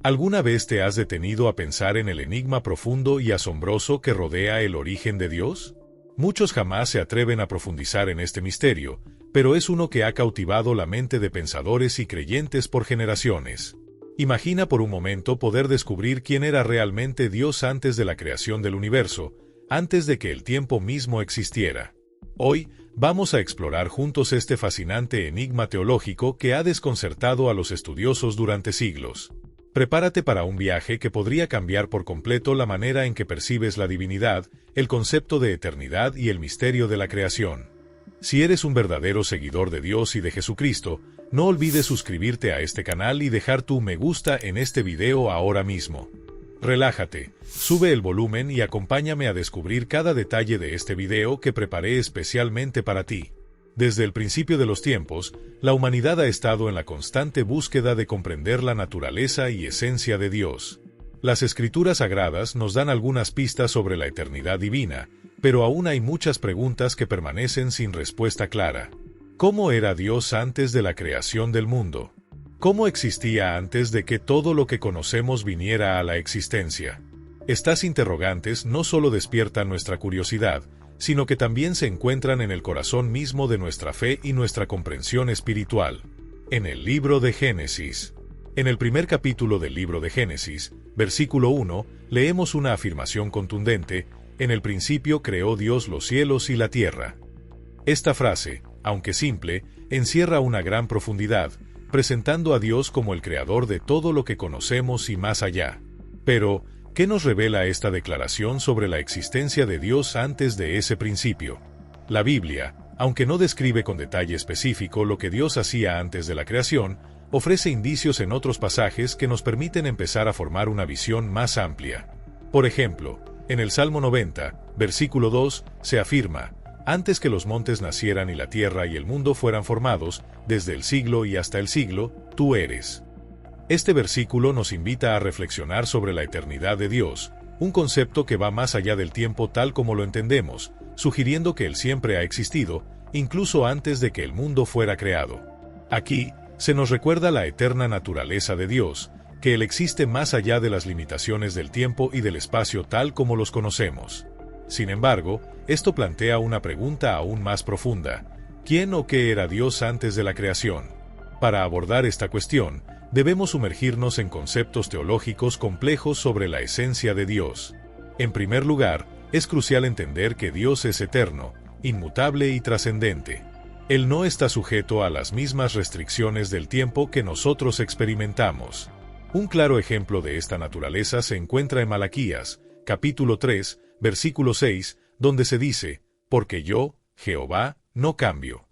¿Alguna vez te has detenido a pensar en el enigma profundo y asombroso que rodea el origen de Dios? Muchos jamás se atreven a profundizar en este misterio, pero es uno que ha cautivado la mente de pensadores y creyentes por generaciones. Imagina por un momento poder descubrir quién era realmente Dios antes de la creación del universo, antes de que el tiempo mismo existiera. Hoy, vamos a explorar juntos este fascinante enigma teológico que ha desconcertado a los estudiosos durante siglos. Prepárate para un viaje que podría cambiar por completo la manera en que percibes la divinidad, el concepto de eternidad y el misterio de la creación. Si eres un verdadero seguidor de Dios y de Jesucristo, no olvides suscribirte a este canal y dejar tu me gusta en este video ahora mismo. Relájate, sube el volumen y acompáñame a descubrir cada detalle de este video que preparé especialmente para ti. Desde el principio de los tiempos, la humanidad ha estado en la constante búsqueda de comprender la naturaleza y esencia de Dios. Las Escrituras Sagradas nos dan algunas pistas sobre la eternidad divina, pero aún hay muchas preguntas que permanecen sin respuesta clara. ¿Cómo era Dios antes de la creación del mundo? ¿Cómo existía antes de que todo lo que conocemos viniera a la existencia? Estas interrogantes no solo despiertan nuestra curiosidad, sino que también se encuentran en el corazón mismo de nuestra fe y nuestra comprensión espiritual. En el libro de Génesis. En el primer capítulo del libro de Génesis, versículo 1, leemos una afirmación contundente: en el principio creó Dios los cielos y la tierra. Esta frase, aunque simple, encierra una gran profundidad, presentando a Dios como el creador de todo lo que conocemos y más allá. Pero, ¿qué nos revela esta declaración sobre la existencia de Dios antes de ese principio? La Biblia, aunque no describe con detalle específico lo que Dios hacía antes de la creación, ofrece indicios en otros pasajes que nos permiten empezar a formar una visión más amplia. Por ejemplo, en el Salmo 90, versículo 2, se afirma: antes que los montes nacieran y la tierra y el mundo fueran formados, desde el siglo y hasta el siglo, tú eres. Este versículo nos invita a reflexionar sobre la eternidad de Dios, un concepto que va más allá del tiempo tal como lo entendemos, sugiriendo que Él siempre ha existido, incluso antes de que el mundo fuera creado. Aquí, se nos recuerda la eterna naturaleza de Dios, que Él existe más allá de las limitaciones del tiempo y del espacio tal como los conocemos. Sin embargo, esto plantea una pregunta aún más profunda: ¿quién o qué era Dios antes de la creación? Para abordar esta cuestión, debemos sumergirnos en conceptos teológicos complejos sobre la esencia de Dios. En primer lugar, es crucial entender que Dios es eterno, inmutable y trascendente. Él no está sujeto a las mismas restricciones del tiempo que nosotros experimentamos. Un claro ejemplo de esta naturaleza se encuentra en Malaquías, capítulo 3, versículo 6, donde se dice: porque yo, Jehová, no cambio.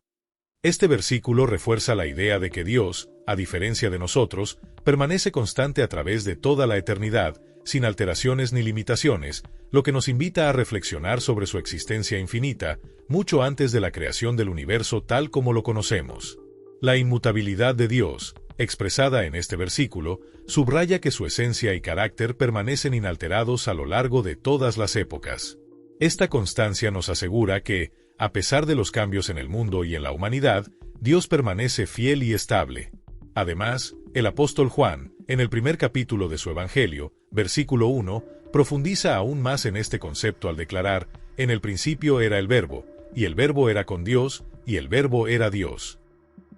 Este versículo refuerza la idea de que Dios, a diferencia de nosotros, permanece constante a través de toda la eternidad, sin alteraciones ni limitaciones, lo que nos invita a reflexionar sobre su existencia infinita, mucho antes de la creación del universo tal como lo conocemos. La inmutabilidad de Dios, expresada en este versículo, subraya que su esencia y carácter permanecen inalterados a lo largo de todas las épocas. Esta constancia nos asegura que, a pesar de los cambios en el mundo y en la humanidad, Dios permanece fiel y estable. Además, el apóstol Juan, en el primer capítulo de su Evangelio, versículo 1, profundiza aún más en este concepto al declarar: en el principio era el Verbo, y el Verbo era con Dios, y el Verbo era Dios.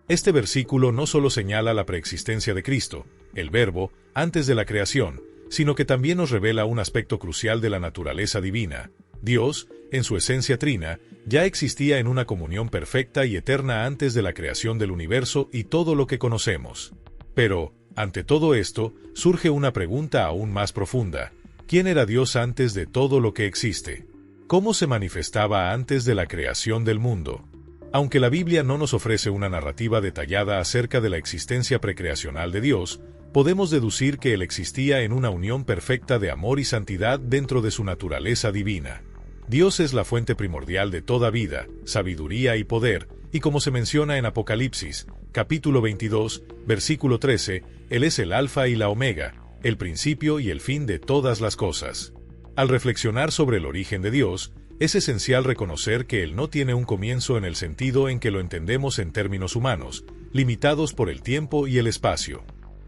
Este versículo no solo señala la preexistencia de Cristo, el Verbo, antes de la creación, sino que también nos revela un aspecto crucial de la naturaleza divina. Dios, en su esencia trina, ya existía en una comunión perfecta y eterna antes de la creación del universo y todo lo que conocemos. Pero, ante todo esto, surge una pregunta aún más profunda: ¿quién era Dios antes de todo lo que existe? ¿Cómo se manifestaba antes de la creación del mundo? Aunque la Biblia no nos ofrece una narrativa detallada acerca de la existencia precreacional de Dios, podemos deducir que Él existía en una unión perfecta de amor y santidad dentro de su naturaleza divina. Dios es la fuente primordial de toda vida, sabiduría y poder, y como se menciona en Apocalipsis, capítulo 22, versículo 13, Él es el Alfa y la Omega, el principio y el fin de todas las cosas. Al reflexionar sobre el origen de Dios, es esencial reconocer que Él no tiene un comienzo en el sentido en que lo entendemos en términos humanos, limitados por el tiempo y el espacio.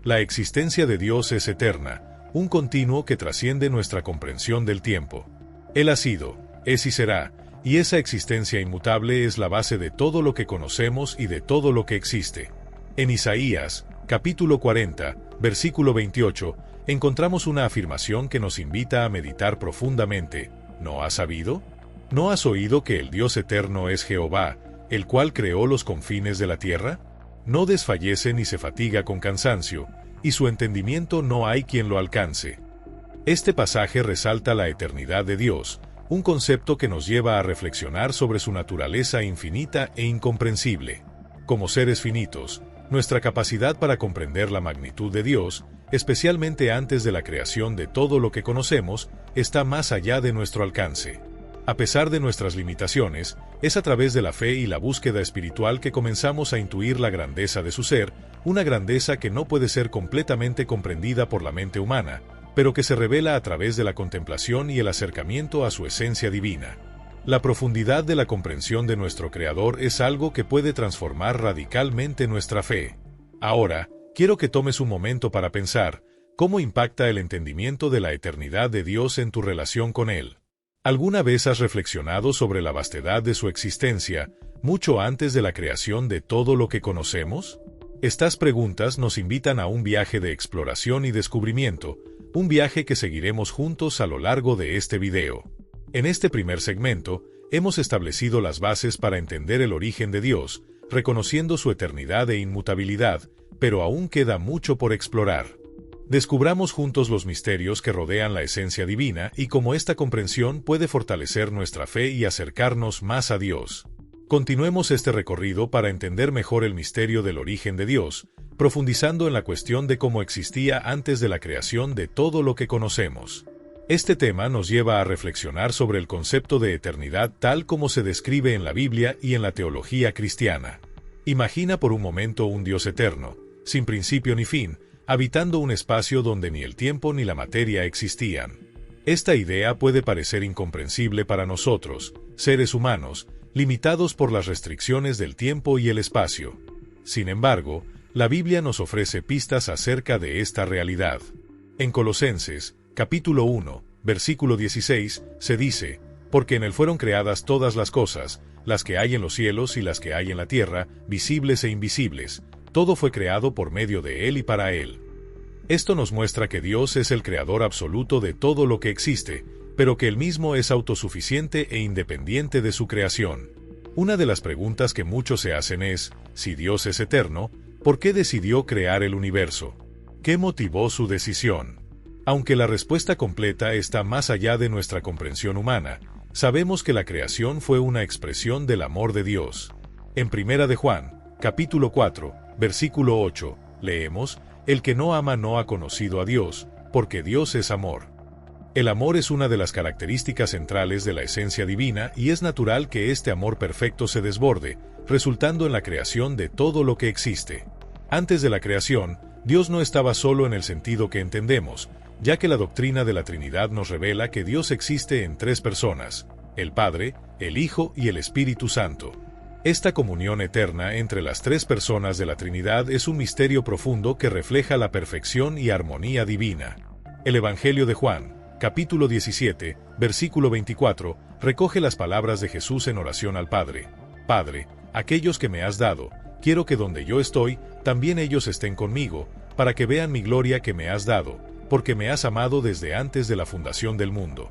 La existencia de Dios es eterna, un continuo que trasciende nuestra comprensión del tiempo. Él ha sido, es y será, y esa existencia inmutable es la base de todo lo que conocemos y de todo lo que existe. En Isaías, capítulo 40, versículo 28, encontramos una afirmación que nos invita a meditar profundamente. ¿No has sabido? ¿No has oído que el Dios eterno es Jehová, el cual creó los confines de la tierra? No desfallece ni se fatiga con cansancio, y su entendimiento no hay quien lo alcance. Este pasaje resalta la eternidad de Dios, un concepto que nos lleva a reflexionar sobre su naturaleza infinita e incomprensible. Como seres finitos, nuestra capacidad para comprender la magnitud de Dios, especialmente antes de la creación de todo lo que conocemos, está más allá de nuestro alcance. A pesar de nuestras limitaciones, es a través de la fe y la búsqueda espiritual que comenzamos a intuir la grandeza de su ser, una grandeza que no puede ser completamente comprendida por la mente humana, pero que se revela a través de la contemplación y el acercamiento a su esencia divina. La profundidad de la comprensión de nuestro Creador es algo que puede transformar radicalmente nuestra fe. Ahora, quiero que tomes un momento para pensar, ¿cómo impacta el entendimiento de la eternidad de Dios en tu relación con Él? ¿Alguna vez has reflexionado sobre la vastedad de su existencia, mucho antes de la creación de todo lo que conocemos? Estas preguntas nos invitan a un viaje de exploración y descubrimiento, un viaje que seguiremos juntos a lo largo de este video. En este primer segmento, hemos establecido las bases para entender el origen de Dios, reconociendo su eternidad e inmutabilidad, pero aún queda mucho por explorar. Descubramos juntos los misterios que rodean la esencia divina y cómo esta comprensión puede fortalecer nuestra fe y acercarnos más a Dios. Continuemos este recorrido para entender mejor el misterio del origen de Dios, profundizando en la cuestión de cómo existía antes de la creación de todo lo que conocemos. Este tema nos lleva a reflexionar sobre el concepto de eternidad tal como se describe en la Biblia y en la teología cristiana. Imagina por un momento un Dios eterno, sin principio ni fin, habitando un espacio donde ni el tiempo ni la materia existían. Esta idea puede parecer incomprensible para nosotros, seres humanos, limitados por las restricciones del tiempo y el espacio. Sin embargo, la Biblia nos ofrece pistas acerca de esta realidad. En Colosenses, capítulo 1, versículo 16, se dice, «Porque en él fueron creadas todas las cosas, las que hay en los cielos y las que hay en la tierra, visibles e invisibles. Todo fue creado por medio de él y para él». Esto nos muestra que Dios es el creador absoluto de todo lo que existe, pero que él mismo es autosuficiente e independiente de su creación. Una de las preguntas que muchos se hacen es, si Dios es eterno, ¿por qué decidió crear el universo? ¿Qué motivó su decisión? Aunque la respuesta completa está más allá de nuestra comprensión humana, sabemos que la creación fue una expresión del amor de Dios. En 1 de Juan, capítulo 4, versículo 8, leemos, «El que no ama no ha conocido a Dios, porque Dios es amor». El amor es una de las características centrales de la esencia divina y es natural que este amor perfecto se desborde, resultando en la creación de todo lo que existe. Antes de la creación, Dios no estaba solo en el sentido que entendemos, ya que la doctrina de la Trinidad nos revela que Dios existe en tres personas, el Padre, el Hijo y el Espíritu Santo. Esta comunión eterna entre las tres personas de la Trinidad es un misterio profundo que refleja la perfección y armonía divina. El Evangelio de Juan, capítulo 17, versículo 24, recoge las palabras de Jesús en oración al Padre. «Padre, aquellos que me has dado, quiero que donde yo estoy, también ellos estén conmigo, para que vean mi gloria que me has dado, porque me has amado desde antes de la fundación del mundo».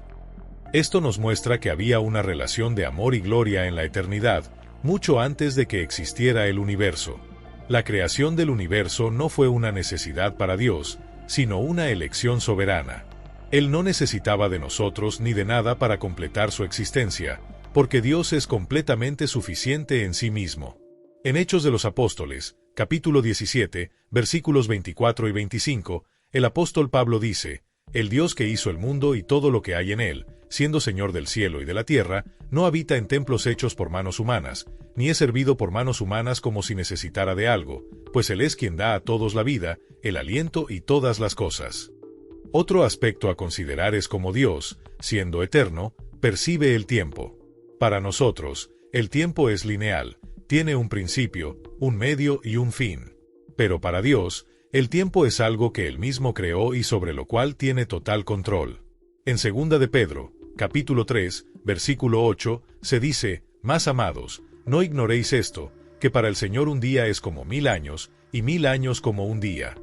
Esto nos muestra que había una relación de amor y gloria en la eternidad, mucho antes de que existiera el universo. La creación del universo no fue una necesidad para Dios, sino una elección soberana. Él no necesitaba de nosotros ni de nada para completar su existencia, porque Dios es completamente suficiente en sí mismo. En Hechos de los Apóstoles, capítulo 17, versículos 24 y 25, el apóstol Pablo dice, «El Dios que hizo el mundo y todo lo que hay en él, siendo Señor del cielo y de la tierra, no habita en templos hechos por manos humanas, ni es servido por manos humanas como si necesitara de algo, pues Él es quien da a todos la vida, el aliento y todas las cosas». Otro aspecto a considerar es cómo Dios, siendo eterno, percibe el tiempo. Para nosotros, el tiempo es lineal, tiene un principio, un medio y un fin. Pero para Dios, el tiempo es algo que Él mismo creó y sobre lo cual tiene total control. En 2 de Pedro, capítulo 3, versículo 8, se dice: «Más amados, no ignoréis esto, que para el Señor un día es como 1000 años, y 1000 años como un día».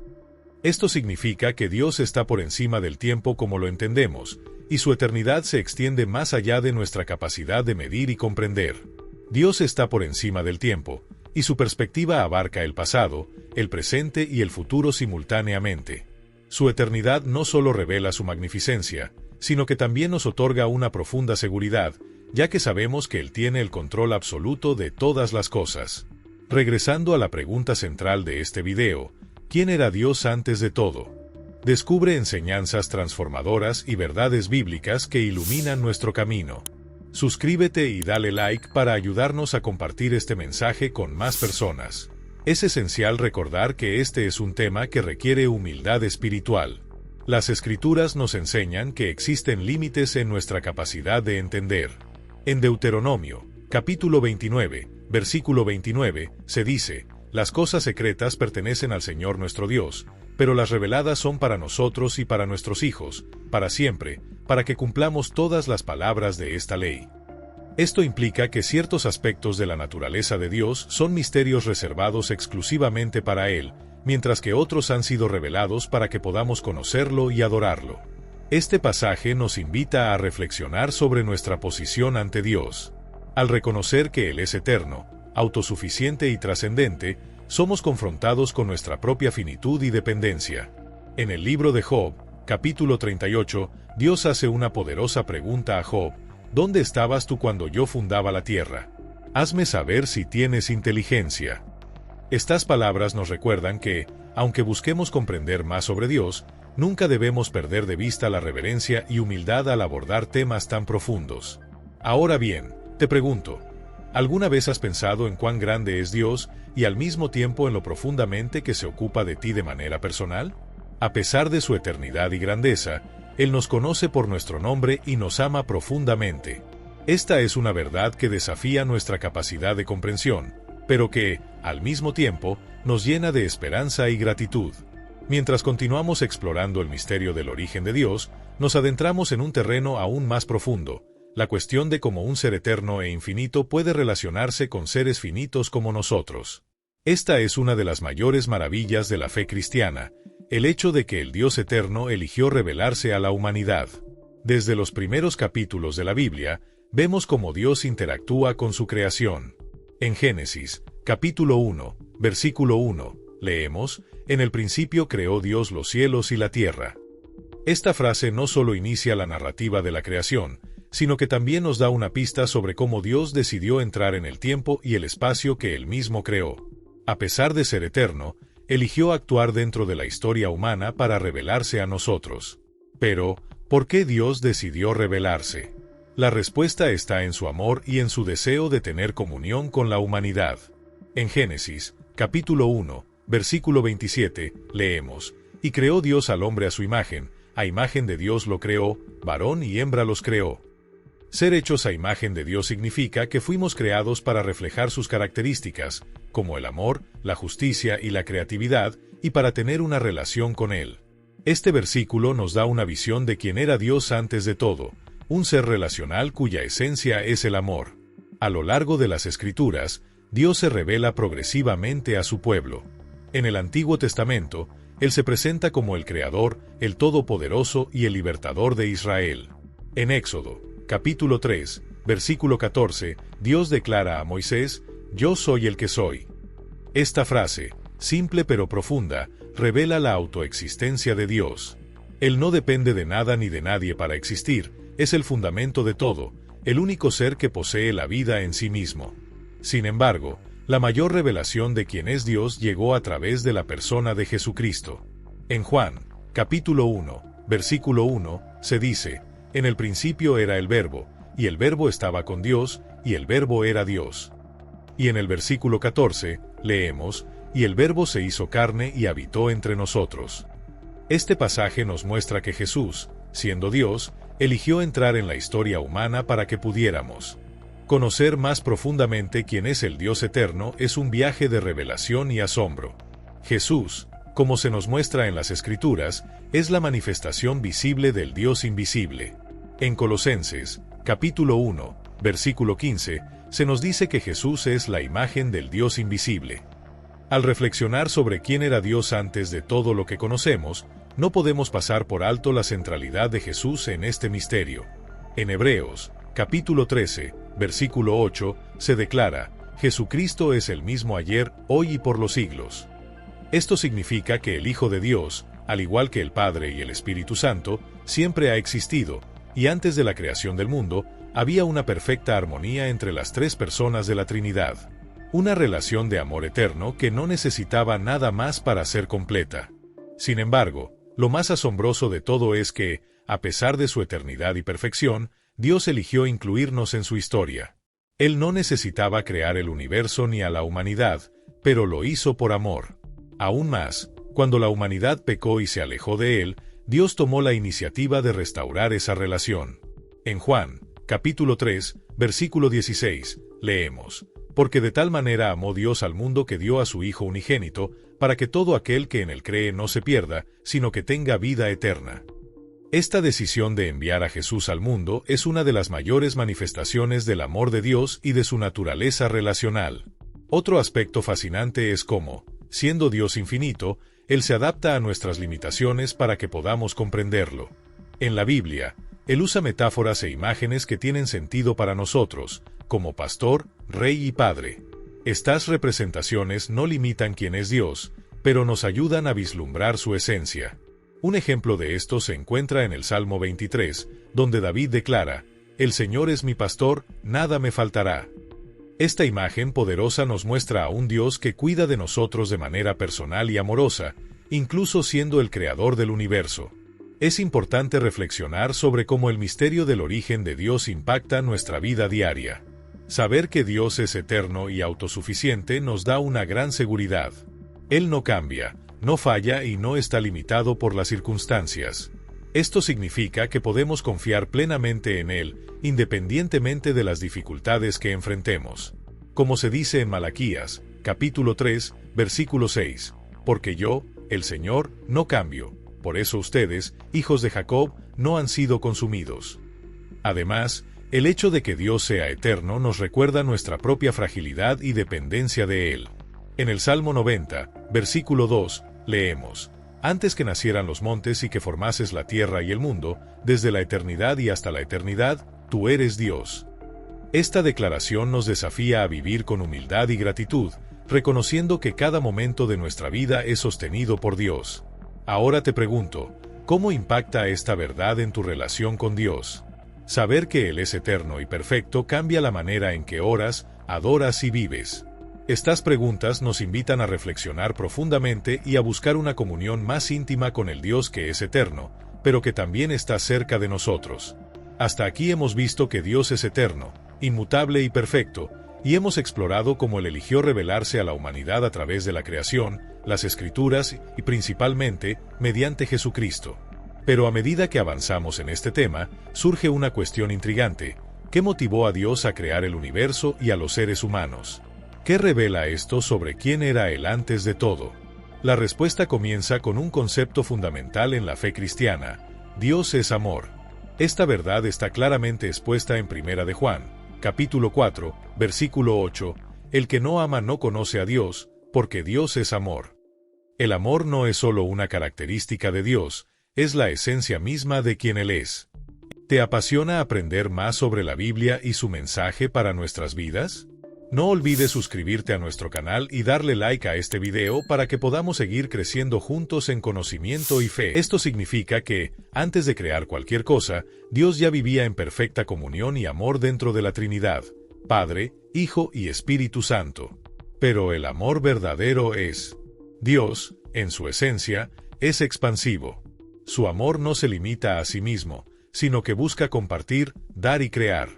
Esto significa que Dios está por encima del tiempo como lo entendemos, y su eternidad se extiende más allá de nuestra capacidad de medir y comprender. Dios está por encima del tiempo, y su perspectiva abarca el pasado, el presente y el futuro simultáneamente. Su eternidad no solo revela su magnificencia, sino que también nos otorga una profunda seguridad, ya que sabemos que Él tiene el control absoluto de todas las cosas. Regresando a la pregunta central de este video, ¿quién era Dios antes de todo? Descubre enseñanzas transformadoras y verdades bíblicas que iluminan nuestro camino. Suscríbete y dale like para ayudarnos a compartir este mensaje con más personas. Es esencial recordar que este es un tema que requiere humildad espiritual. Las Escrituras nos enseñan que existen límites en nuestra capacidad de entender. En Deuteronomio, capítulo 29, versículo 29, se dice: «Las cosas secretas pertenecen al Señor nuestro Dios, pero las reveladas son para nosotros y para nuestros hijos, para siempre, para que cumplamos todas las palabras de esta ley». Esto implica que ciertos aspectos de la naturaleza de Dios son misterios reservados exclusivamente para Él, mientras que otros han sido revelados para que podamos conocerlo y adorarlo. Este pasaje nos invita a reflexionar sobre nuestra posición ante Dios. Al reconocer que Él es eterno, autosuficiente y trascendente, somos confrontados con nuestra propia finitud y dependencia. En el libro de Job, capítulo 38, Dios hace una poderosa pregunta a Job: «¿Dónde estabas tú cuando yo fundaba la tierra? Hazme saber si tienes inteligencia». Estas palabras nos recuerdan que, aunque busquemos comprender más sobre Dios, nunca debemos perder de vista la reverencia y humildad al abordar temas tan profundos. Ahora bien, te pregunto, ¿alguna vez has pensado en cuán grande es Dios y al mismo tiempo en lo profundamente que se ocupa de ti de manera personal? A pesar de su eternidad y grandeza, Él nos conoce por nuestro nombre y nos ama profundamente. Esta es una verdad que desafía nuestra capacidad de comprensión, pero que, al mismo tiempo, nos llena de esperanza y gratitud. Mientras continuamos explorando el misterio del origen de Dios, nos adentramos en un terreno aún más profundo: la cuestión de cómo un ser eterno e infinito puede relacionarse con seres finitos como nosotros. Esta es una de las mayores maravillas de la fe cristiana, el hecho de que el Dios eterno eligió revelarse a la humanidad. Desde los primeros capítulos de la Biblia, vemos cómo Dios interactúa con su creación. En Génesis, capítulo 1, versículo 1, leemos: «En el principio creó Dios los cielos y la tierra». Esta frase no solo inicia la narrativa de la creación, sino que también nos da una pista sobre cómo Dios decidió entrar en el tiempo y el espacio que Él mismo creó. A pesar de ser eterno, eligió actuar dentro de la historia humana para revelarse a nosotros. Pero, ¿por qué Dios decidió revelarse? La respuesta está en su amor y en su deseo de tener comunión con la humanidad. En Génesis, capítulo 1, versículo 27, leemos: «Y creó Dios al hombre a su imagen de Dios lo creó, varón y hembra los creó». Ser hechos a imagen de Dios significa que fuimos creados para reflejar sus características, como el amor, la justicia y la creatividad, y para tener una relación con Él. Este versículo nos da una visión de quién era Dios antes de todo, un ser relacional cuya esencia es el amor. A lo largo de las Escrituras, Dios se revela progresivamente a su pueblo. En el Antiguo Testamento, Él se presenta como el Creador, el Todopoderoso y el Libertador de Israel. En Éxodo, capítulo 3, versículo 14, Dios declara a Moisés: «Yo soy el que soy». Esta frase, simple pero profunda, revela la autoexistencia de Dios. Él no depende de nada ni de nadie para existir, es el fundamento de todo, el único ser que posee la vida en sí mismo. Sin embargo, la mayor revelación de quién es Dios llegó a través de la persona de Jesucristo. En Juan, capítulo 1, versículo 1, se dice: «En el principio era el Verbo, y el Verbo estaba con Dios, y el Verbo era Dios». Y en el versículo 14, leemos: «Y el Verbo se hizo carne y habitó entre nosotros». Este pasaje nos muestra que Jesús, siendo Dios, eligió entrar en la historia humana para que pudiéramos. Conocer más profundamente quién es el Dios eterno es un viaje de revelación y asombro. Jesús, Como se nos muestra en las Escrituras, es la manifestación visible del Dios invisible. En Colosenses, capítulo 1, versículo 15, se nos dice que Jesús es la imagen del Dios invisible. Al reflexionar sobre quién era Dios antes de todo lo que conocemos, no podemos pasar por alto la centralidad de Jesús en este misterio. En Hebreos, capítulo 13, versículo 8, se declara: Jesucristo es el mismo ayer, hoy y por los siglos. Esto significa que el Hijo de Dios, al igual que el Padre y el Espíritu Santo, siempre ha existido, y antes de la creación del mundo, había una perfecta armonía entre las tres personas de la Trinidad. Una relación de amor eterno que no necesitaba nada más para ser completa. Sin embargo, lo más asombroso de todo es que, a pesar de su eternidad y perfección, Dios eligió incluirnos en su historia. Él no necesitaba crear el universo ni a la humanidad, pero lo hizo por amor. Aún más, cuando la humanidad pecó y se alejó de Él, Dios tomó la iniciativa de restaurar esa relación. En Juan, capítulo 3, versículo 16, leemos: Porque de tal manera amó Dios al mundo que dio a su Hijo unigénito, para que todo aquel que en él cree no se pierda, sino que tenga vida eterna. Esta decisión de enviar a Jesús al mundo es una de las mayores manifestaciones del amor de Dios y de su naturaleza relacional. Otro aspecto fascinante es cómo, siendo Dios infinito, Él se adapta a nuestras limitaciones para que podamos comprenderlo. En la Biblia, Él usa metáforas e imágenes que tienen sentido para nosotros, como pastor, rey y padre. Estas representaciones no limitan quién es Dios, pero nos ayudan a vislumbrar su esencia. Un ejemplo de esto se encuentra en el Salmo 23, donde David declara: El Señor es mi pastor, nada me faltará. Esta imagen poderosa nos muestra a un Dios que cuida de nosotros de manera personal y amorosa, incluso siendo el creador del universo. Es importante reflexionar sobre cómo el misterio del origen de Dios impacta nuestra vida diaria. Saber que Dios es eterno y autosuficiente nos da una gran seguridad. Él no cambia, no falla y no está limitado por las circunstancias. Esto significa que podemos confiar plenamente en Él, independientemente de las dificultades que enfrentemos. Como se dice en Malaquías, capítulo 3, versículo 6, Porque yo, el Señor, no cambio, por eso ustedes, hijos de Jacob, no han sido consumidos. Además, el hecho de que Dios sea eterno nos recuerda nuestra propia fragilidad y dependencia de Él. En el Salmo 90, versículo 2, leemos: Antes que nacieran los montes y que formases la tierra y el mundo, desde la eternidad y hasta la eternidad, tú eres Dios. Esta declaración nos desafía a vivir con humildad y gratitud, reconociendo que cada momento de nuestra vida es sostenido por Dios. Ahora te pregunto, ¿cómo impacta esta verdad en tu relación con Dios? Saber que Él es eterno y perfecto cambia la manera en que oras, adoras y vives. Estas preguntas nos invitan a reflexionar profundamente y a buscar una comunión más íntima con el Dios que es eterno, pero que también está cerca de nosotros. Hasta aquí hemos visto que Dios es eterno, inmutable y perfecto, y hemos explorado cómo Él eligió revelarse a la humanidad a través de la creación, las Escrituras y principalmente mediante Jesucristo. Pero a medida que avanzamos en este tema, surge una cuestión intrigante: ¿qué motivó a Dios a crear el universo y a los seres humanos? ¿Qué revela esto sobre quién era Él antes de todo? La respuesta comienza con un concepto fundamental en la fe cristiana: Dios es amor. Esta verdad está claramente expuesta en 1 de Juan, capítulo 4, versículo 8, El que no ama no conoce a Dios, porque Dios es amor. El amor no es solo una característica de Dios, es la esencia misma de quien Él es. ¿Te apasiona aprender más sobre la Biblia y su mensaje para nuestras vidas? No olvides suscribirte a nuestro canal y darle like a este video para que podamos seguir creciendo juntos en conocimiento y fe. Esto significa que, antes de crear cualquier cosa, Dios ya vivía en perfecta comunión y amor dentro de la Trinidad, Padre, Hijo y Espíritu Santo. Pero el amor verdadero es: Dios, en su esencia, es expansivo. Su amor no se limita a sí mismo, sino que busca compartir, dar y crear.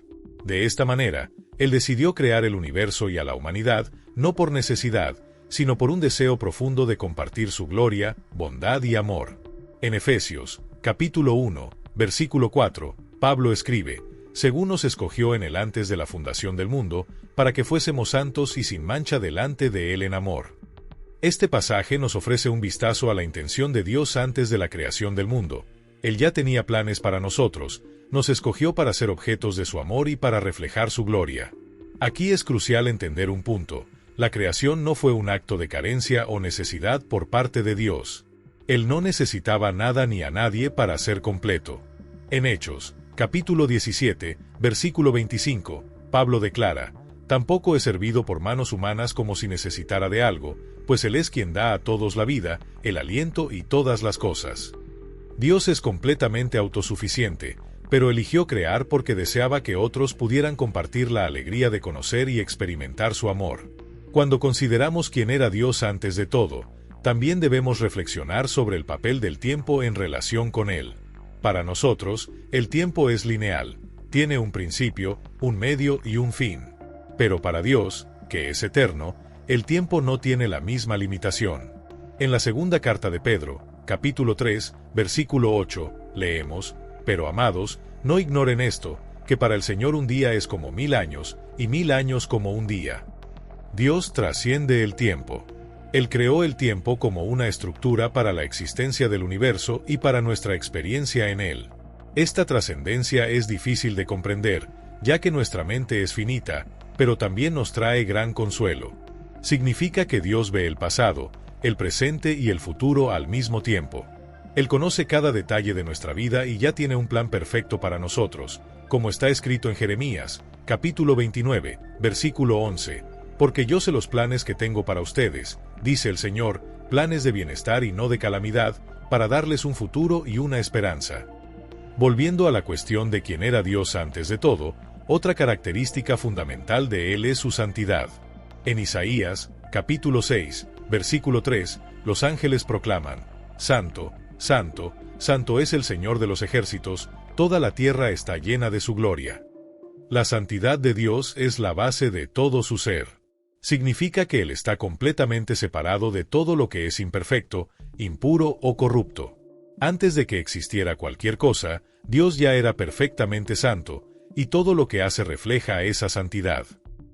De esta manera, Él decidió crear el universo y a la humanidad, no por necesidad, sino por un deseo profundo de compartir su gloria, bondad y amor. En Efesios, capítulo 1, versículo 4, Pablo escribe: según nos escogió en Él antes de la fundación del mundo, para que fuésemos santos y sin mancha delante de Él en amor. Este pasaje nos ofrece un vistazo a la intención de Dios antes de la creación del mundo. Él ya tenía planes para nosotros, nos escogió para ser objetos de su amor y para reflejar su gloria. Aquí es crucial entender un punto: la creación no fue un acto de carencia o necesidad por parte de Dios. Él no necesitaba nada ni a nadie para ser completo. En Hechos, capítulo 17, versículo 25, Pablo declara: «Tampoco he servido por manos humanas como si necesitara de algo, pues Él es quien da a todos la vida, el aliento y todas las cosas». Dios es completamente autosuficiente, pero eligió crear porque deseaba que otros pudieran compartir la alegría de conocer y experimentar su amor. Cuando consideramos quién era Dios antes de todo, también debemos reflexionar sobre el papel del tiempo en relación con Él. Para nosotros, el tiempo es lineal, tiene un principio, un medio y un fin. Pero para Dios, que es eterno, el tiempo no tiene la misma limitación. En la segunda carta de Pedro, capítulo 3, versículo 8, leemos: «Pero amados, no ignoren esto, que para el Señor un día es como 1000 años, y 1000 años como un día». Dios trasciende el tiempo. Él creó el tiempo como una estructura para la existencia del universo y para nuestra experiencia en él. Esta trascendencia es difícil de comprender, ya que nuestra mente es finita, pero también nos trae gran consuelo. Significa que Dios ve el pasado, el presente y el futuro al mismo tiempo. Él conoce cada detalle de nuestra vida y ya tiene un plan perfecto para nosotros, como está escrito en Jeremías, capítulo 29, versículo 11. «Porque yo sé los planes que tengo para ustedes, dice el Señor, planes de bienestar y no de calamidad, para darles un futuro y una esperanza». Volviendo a la cuestión de quién era Dios antes de todo, otra característica fundamental de Él es su santidad. En Isaías, capítulo 6, versículo 3, los ángeles proclaman: «Santo, santo, santo es el Señor de los ejércitos, toda la tierra está llena de su gloria». La santidad de Dios es la base de todo su ser. Significa que Él está completamente separado de todo lo que es imperfecto, impuro o corrupto. Antes de que existiera cualquier cosa, Dios ya era perfectamente santo, y todo lo que hace refleja esa santidad.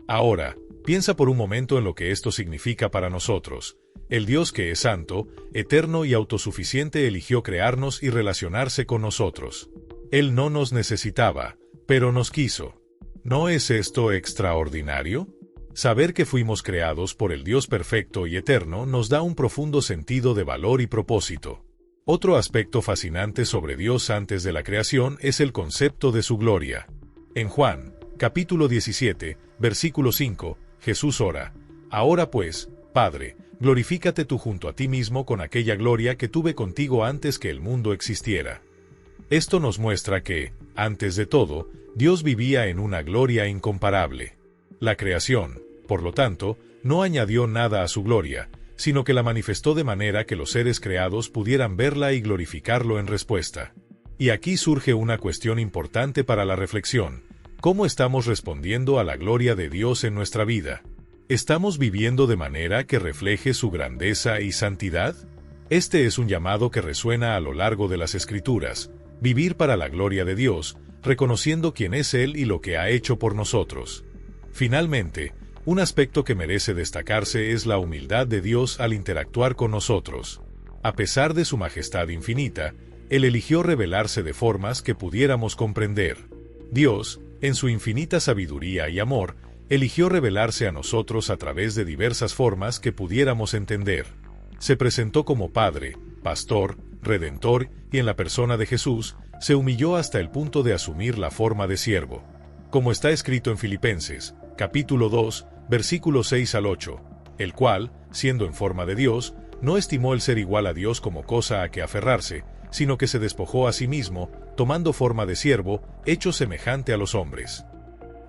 Ahora, piensa por un momento en lo que esto significa para nosotros. El Dios que es santo, eterno y autosuficiente eligió crearnos y relacionarse con nosotros. Él no nos necesitaba, pero nos quiso. ¿No es esto extraordinario? Saber que fuimos creados por el Dios perfecto y eterno nos da un profundo sentido de valor y propósito. Otro aspecto fascinante sobre Dios antes de la creación es el concepto de su gloria. En Juan, capítulo 17, versículo 5, Jesús ora: «Ahora pues, Padre, glorifícate tú junto a ti mismo con aquella gloria que tuve contigo antes que el mundo existiera». Esto nos muestra que, antes de todo, Dios vivía en una gloria incomparable. La creación, por lo tanto, no añadió nada a su gloria, sino que la manifestó de manera que los seres creados pudieran verla y glorificarlo en respuesta. Y aquí surge una cuestión importante para la reflexión: ¿cómo estamos respondiendo a la gloria de Dios en nuestra vida? ¿Estamos viviendo de manera que refleje su grandeza y santidad? Este es un llamado que resuena a lo largo de las Escrituras: vivir para la gloria de Dios, reconociendo quién es Él y lo que ha hecho por nosotros. Finalmente, un aspecto que merece destacarse es la humildad de Dios al interactuar con nosotros. A pesar de su majestad infinita, Él eligió revelarse de formas que pudiéramos comprender. Dios, en su infinita sabiduría y amor, eligió revelarse a nosotros a través de diversas formas que pudiéramos entender. Se presentó como Padre, Pastor, Redentor, y en la persona de Jesús, se humilló hasta el punto de asumir la forma de siervo. Como está escrito en Filipenses, capítulo 2, versículos 6 al 8, el cual, siendo en forma de Dios, no estimó el ser igual a Dios como cosa a que aferrarse, sino que se despojó a sí mismo, tomando forma de siervo, hecho semejante a los hombres.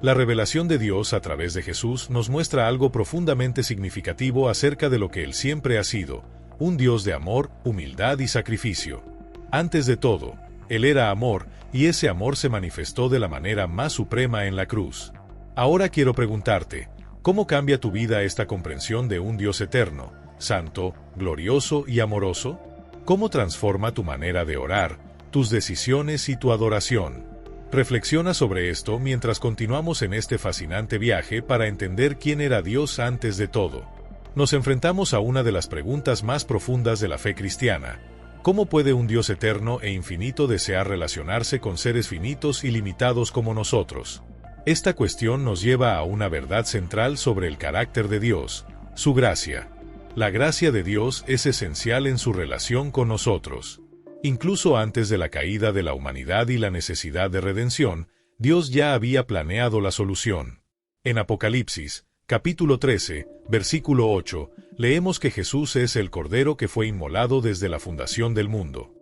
La revelación de Dios a través de Jesús nos muestra algo profundamente significativo acerca de lo que Él siempre ha sido: un Dios de amor, humildad y sacrificio. Antes de todo, Él era amor, y ese amor se manifestó de la manera más suprema en la cruz. Ahora quiero preguntarte, ¿cómo cambia tu vida esta comprensión de un Dios eterno, santo, glorioso y amoroso? ¿Cómo transforma tu manera de orar, tus decisiones y tu adoración? Reflexiona sobre esto mientras continuamos en este fascinante viaje para entender quién era Dios antes de todo. Nos enfrentamos a una de las preguntas más profundas de la fe cristiana. ¿Cómo puede un Dios eterno e infinito desear relacionarse con seres finitos y limitados como nosotros? Esta cuestión nos lleva a una verdad central sobre el carácter de Dios, su gracia. La gracia de Dios es esencial en su relación con nosotros. Incluso antes de la caída de la humanidad y la necesidad de redención, Dios ya había planeado la solución. En Apocalipsis, capítulo 13, versículo 8, leemos que Jesús es el Cordero que fue inmolado desde la fundación del mundo.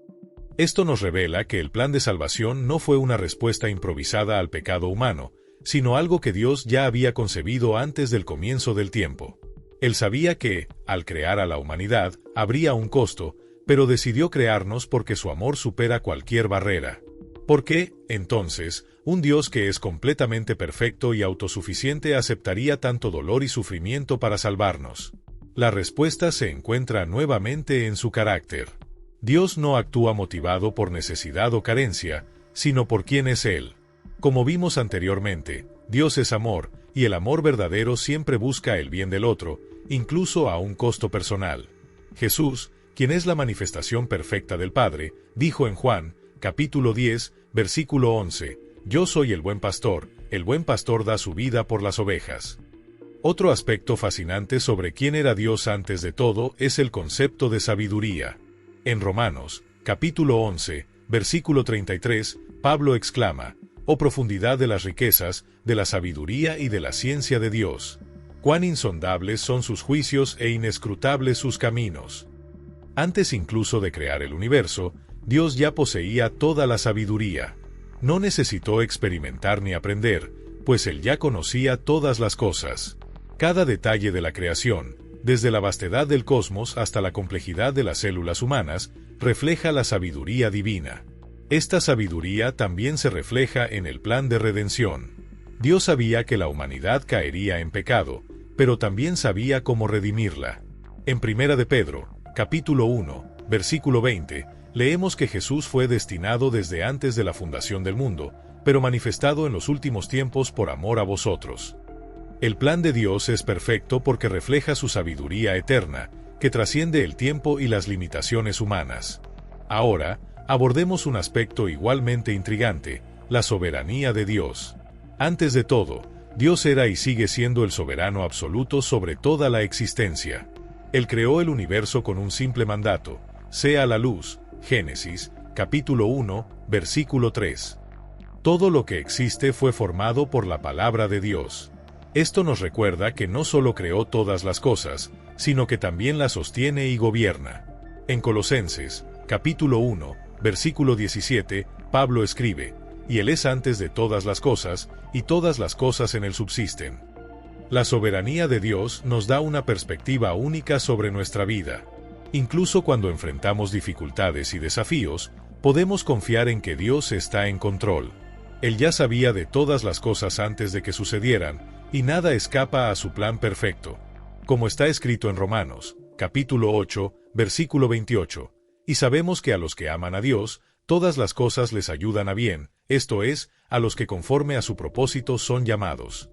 Esto nos revela que el plan de salvación no fue una respuesta improvisada al pecado humano, sino algo que Dios ya había concebido antes del comienzo del tiempo. Él sabía que, al crear a la humanidad, habría un costo, pero decidió crearnos porque su amor supera cualquier barrera. ¿Por qué, entonces, un Dios que es completamente perfecto y autosuficiente aceptaría tanto dolor y sufrimiento para salvarnos? La respuesta se encuentra nuevamente en su carácter. Dios no actúa motivado por necesidad o carencia, sino por quién es Él. Como vimos anteriormente, Dios es amor, y el amor verdadero siempre busca el bien del otro, incluso a un costo personal. Jesús, quien es la manifestación perfecta del Padre, dijo en Juan, capítulo 10, versículo 11, «Yo soy el buen pastor da su vida por las ovejas». Otro aspecto fascinante sobre quién era Dios antes de todo es el concepto de sabiduría. En Romanos, capítulo 11, versículo 33, Pablo exclama, «Oh profundidad de las riquezas, de la sabiduría y de la ciencia de Dios! Cuán insondables son sus juicios e inescrutables sus caminos». Antes incluso de crear el universo, Dios ya poseía toda la sabiduría. No necesitó experimentar ni aprender, pues Él ya conocía todas las cosas. Cada detalle de la creación, desde la vastedad del cosmos hasta la complejidad de las células humanas, refleja la sabiduría divina. Esta sabiduría también se refleja en el plan de redención. Dios sabía que la humanidad caería en pecado, pero también sabía cómo redimirla. En 1 de Pedro, capítulo 1, versículo 20, leemos que Jesús fue destinado desde antes de la fundación del mundo, pero manifestado en los últimos tiempos por amor a vosotros. El plan de Dios es perfecto porque refleja su sabiduría eterna, que trasciende el tiempo y las limitaciones humanas. Ahora, abordemos un aspecto igualmente intrigante, la soberanía de Dios. Antes de todo, Dios era y sigue siendo el soberano absoluto sobre toda la existencia. Él creó el universo con un simple mandato, sea la luz, Génesis, capítulo 1, versículo 3. Todo lo que existe fue formado por la palabra de Dios. Esto nos recuerda que no solo creó todas las cosas, sino que también las sostiene y gobierna. En Colosenses, capítulo 1, versículo 17, Pablo escribe, «Y Él es antes de todas las cosas, y todas las cosas en Él subsisten». La soberanía de Dios nos da una perspectiva única sobre nuestra vida. Incluso cuando enfrentamos dificultades y desafíos, podemos confiar en que Dios está en control. Él ya sabía de todas las cosas antes de que sucedieran, y nada escapa a su plan perfecto. Como está escrito en Romanos, capítulo 8, versículo 28, «Y sabemos que a los que aman a Dios, todas las cosas les ayudan a bien, esto es, a los que conforme a su propósito son llamados».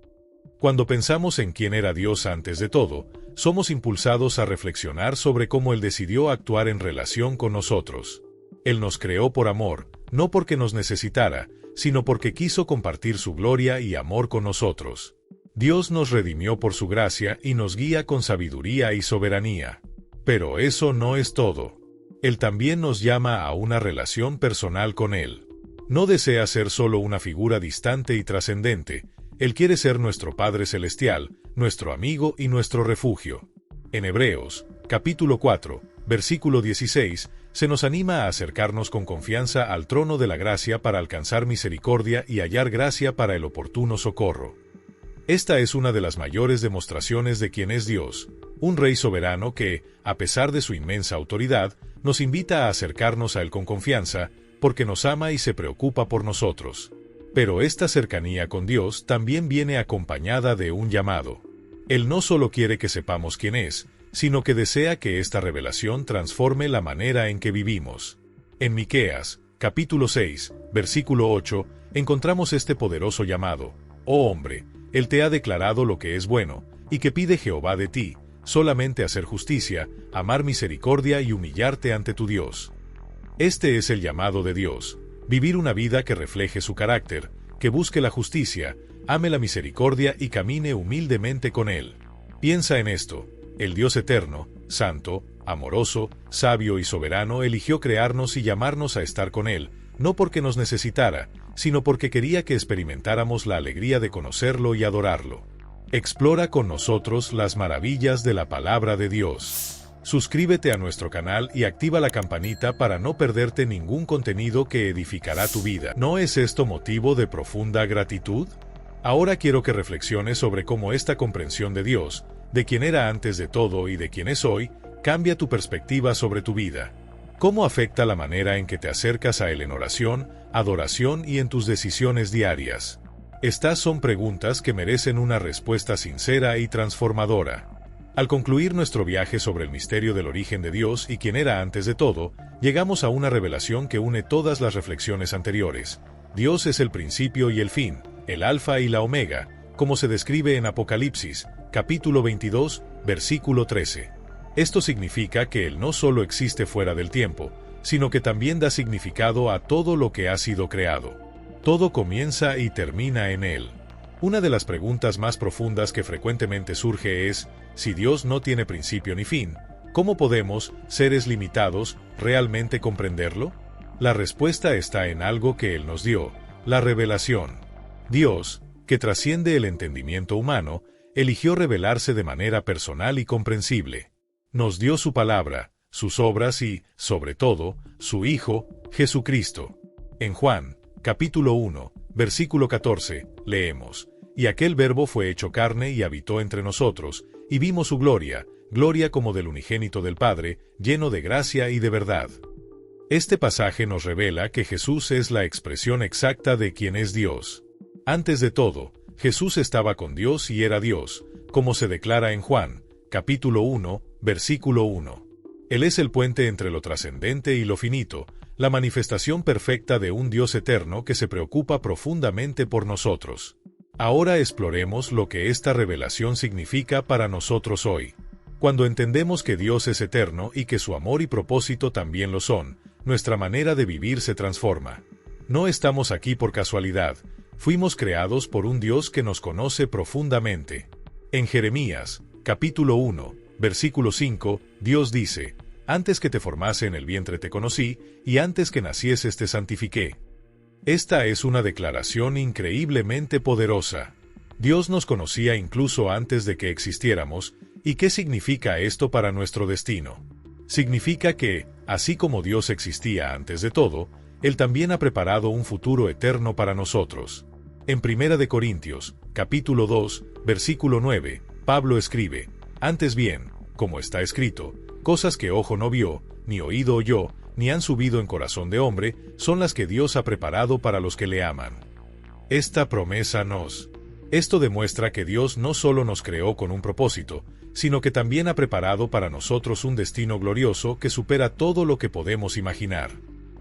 Cuando pensamos en quién era Dios antes de todo, somos impulsados a reflexionar sobre cómo Él decidió actuar en relación con nosotros. Él nos creó por amor, no porque nos necesitara, sino porque quiso compartir su gloria y amor con nosotros. Dios nos redimió por su gracia y nos guía con sabiduría y soberanía. Pero eso no es todo. Él también nos llama a una relación personal con Él. No desea ser solo una figura distante y trascendente. Él quiere ser nuestro Padre Celestial, nuestro amigo y nuestro refugio. En Hebreos, capítulo 4, versículo 16, se nos anima a acercarnos con confianza al trono de la gracia para alcanzar misericordia y hallar gracia para el oportuno socorro. Esta es una de las mayores demostraciones de quién es Dios, un Rey soberano que, a pesar de su inmensa autoridad, nos invita a acercarnos a Él con confianza, porque nos ama y se preocupa por nosotros. Pero esta cercanía con Dios también viene acompañada de un llamado. Él no solo quiere que sepamos quién es, sino que desea que esta revelación transforme la manera en que vivimos. En Miqueas, capítulo 6, versículo 8, encontramos este poderoso llamado: «Oh hombre, Él te ha declarado lo que es bueno, y que pide Jehová de ti, solamente hacer justicia, amar misericordia y humillarte ante tu Dios. Este es el llamado de Dios, vivir una vida que refleje su carácter, que busque la justicia, ame la misericordia y camine humildemente con Él. Piensa en esto: el Dios eterno, santo, amoroso, sabio y soberano eligió crearnos y llamarnos a estar con Él, no porque nos necesitara, sino porque quería que experimentáramos la alegría de conocerlo y adorarlo. Explora con nosotros las maravillas de la palabra de Dios. Suscríbete a nuestro canal y activa la campanita para no perderte ningún contenido que edificará tu vida. ¿No es esto motivo de profunda gratitud? Ahora quiero que reflexiones sobre cómo esta comprensión de Dios, de quien era antes de todo y de quien es hoy, cambia tu perspectiva sobre tu vida. ¿Cómo afecta la manera en que te acercas a Él en oración, adoración y en tus decisiones diarias? Estas son preguntas que merecen una respuesta sincera y transformadora. Al concluir nuestro viaje sobre el misterio del origen de Dios y quién era antes de todo, llegamos a una revelación que une todas las reflexiones anteriores. Dios es el principio y el fin, el alfa y la omega, como se describe en Apocalipsis, capítulo 22, versículo 13. Esto significa que Él no solo existe fuera del tiempo, sino que también da significado a todo lo que ha sido creado. Todo comienza y termina en Él. Una de las preguntas más profundas que frecuentemente surge es: si Dios no tiene principio ni fin, ¿cómo podemos, seres limitados, realmente comprenderlo? La respuesta está en algo que Él nos dio: la revelación. Dios, que trasciende el entendimiento humano, eligió revelarse de manera personal y comprensible. Nos dio su palabra, sus obras y, sobre todo, su Hijo, Jesucristo. En Juan, capítulo 1, versículo 14, leemos: «Y aquel Verbo fue hecho carne y habitó entre nosotros, y vimos su gloria, gloria como del unigénito del Padre, lleno de gracia y de verdad». Este pasaje nos revela que Jesús es la expresión exacta de quién es Dios. Antes de todo, Jesús estaba con Dios y era Dios, como se declara en Juan, capítulo 1, versículo 1. Él es el puente entre lo trascendente y lo finito, la manifestación perfecta de un Dios eterno que se preocupa profundamente por nosotros. Ahora exploremos lo que esta revelación significa para nosotros hoy. Cuando entendemos que Dios es eterno y que su amor y propósito también lo son, nuestra manera de vivir se transforma. No estamos aquí por casualidad, fuimos creados por un Dios que nos conoce profundamente. En Jeremías, capítulo 1, versículo 5, Dios dice: «Antes que te formase en el vientre te conocí, y antes que nacieses te santifiqué». Esta es una declaración increíblemente poderosa. Dios nos conocía incluso antes de que existiéramos. ¿Y qué significa esto para nuestro destino? Significa que, así como Dios existía antes de todo, Él también ha preparado un futuro eterno para nosotros. En 1 Corintios, capítulo 2, versículo 9, Pablo escribe: «Antes bien, como está escrito, cosas que ojo no vio, ni oído oyó, ni han subido en corazón de hombre, son las que Dios ha preparado para los que le aman». Esta promesa Esto demuestra que Dios no solo nos creó con un propósito, sino que también ha preparado para nosotros un destino glorioso que supera todo lo que podemos imaginar.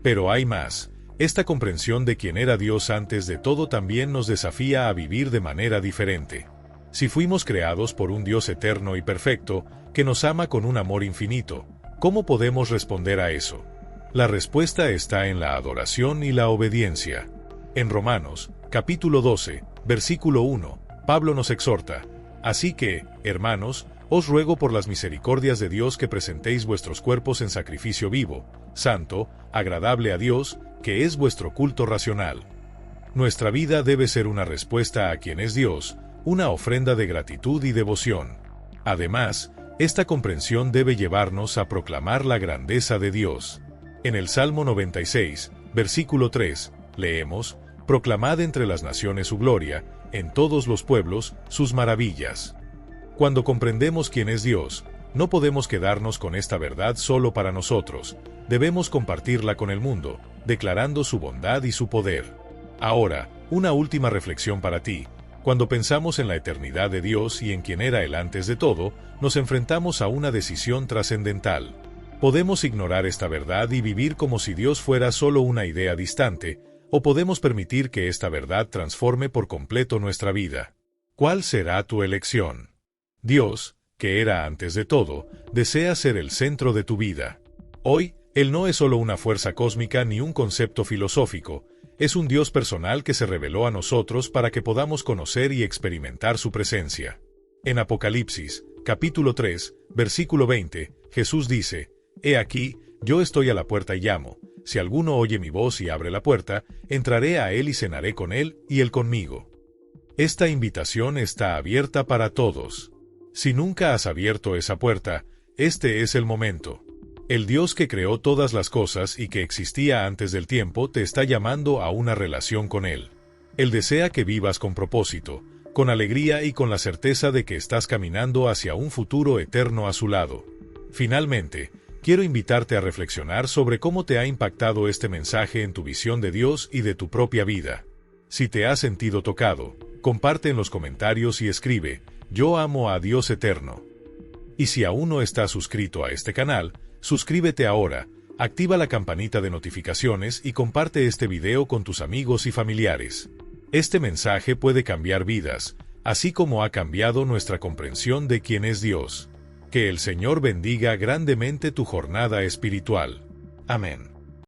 Pero hay más. Esta comprensión de quién era Dios antes de todo también nos desafía a vivir de manera diferente. Si fuimos creados por un Dios eterno y perfecto, que nos ama con un amor infinito, ¿cómo podemos responder a eso? La respuesta está en la adoración y la obediencia. En Romanos, capítulo 12, versículo 1, Pablo nos exhorta: «Así que, hermanos, os ruego por las misericordias de Dios que presentéis vuestros cuerpos en sacrificio vivo, santo, agradable a Dios, que es vuestro culto racional». Nuestra vida debe ser una respuesta a quien es Dios, una ofrenda de gratitud y devoción. Además, esta comprensión debe llevarnos a proclamar la grandeza de Dios. En el Salmo 96, versículo 3, leemos: «Proclamad entre las naciones su gloria, en todos los pueblos, sus maravillas». Cuando comprendemos quién es Dios, no podemos quedarnos con esta verdad solo para nosotros, debemos compartirla con el mundo, declarando su bondad y su poder. Ahora, una última reflexión para ti. Cuando pensamos en la eternidad de Dios y en quién era Él antes de todo, nos enfrentamos a una decisión trascendental. Podemos ignorar esta verdad y vivir como si Dios fuera solo una idea distante, o podemos permitir que esta verdad transforme por completo nuestra vida. ¿Cuál será tu elección? Dios, que era antes de todo, desea ser el centro de tu vida. Hoy, Él no es solo una fuerza cósmica ni un concepto filosófico, es un Dios personal que se reveló a nosotros para que podamos conocer y experimentar su presencia. En Apocalipsis, capítulo 3, versículo 20, Jesús dice, «He aquí, yo estoy a la puerta y llamo. Si alguno oye mi voz y abre la puerta, entraré a él y cenaré con él y él conmigo». Esta invitación está abierta para todos. Si nunca has abierto esa puerta, este es el momento. El Dios que creó todas las cosas y que existía antes del tiempo te está llamando a una relación con Él. Él desea que vivas con propósito, con alegría y con la certeza de que estás caminando hacia un futuro eterno a su lado. Finalmente, quiero invitarte a reflexionar sobre cómo te ha impactado este mensaje en tu visión de Dios y de tu propia vida. Si te has sentido tocado, comparte en los comentarios y escribe, «Yo amo a Dios eterno». Y si aún no estás suscrito a este canal, suscríbete ahora, activa la campanita de notificaciones y comparte este video con tus amigos y familiares. Este mensaje puede cambiar vidas, así como ha cambiado nuestra comprensión de quién es Dios. Que el Señor bendiga grandemente tu jornada espiritual. Amén.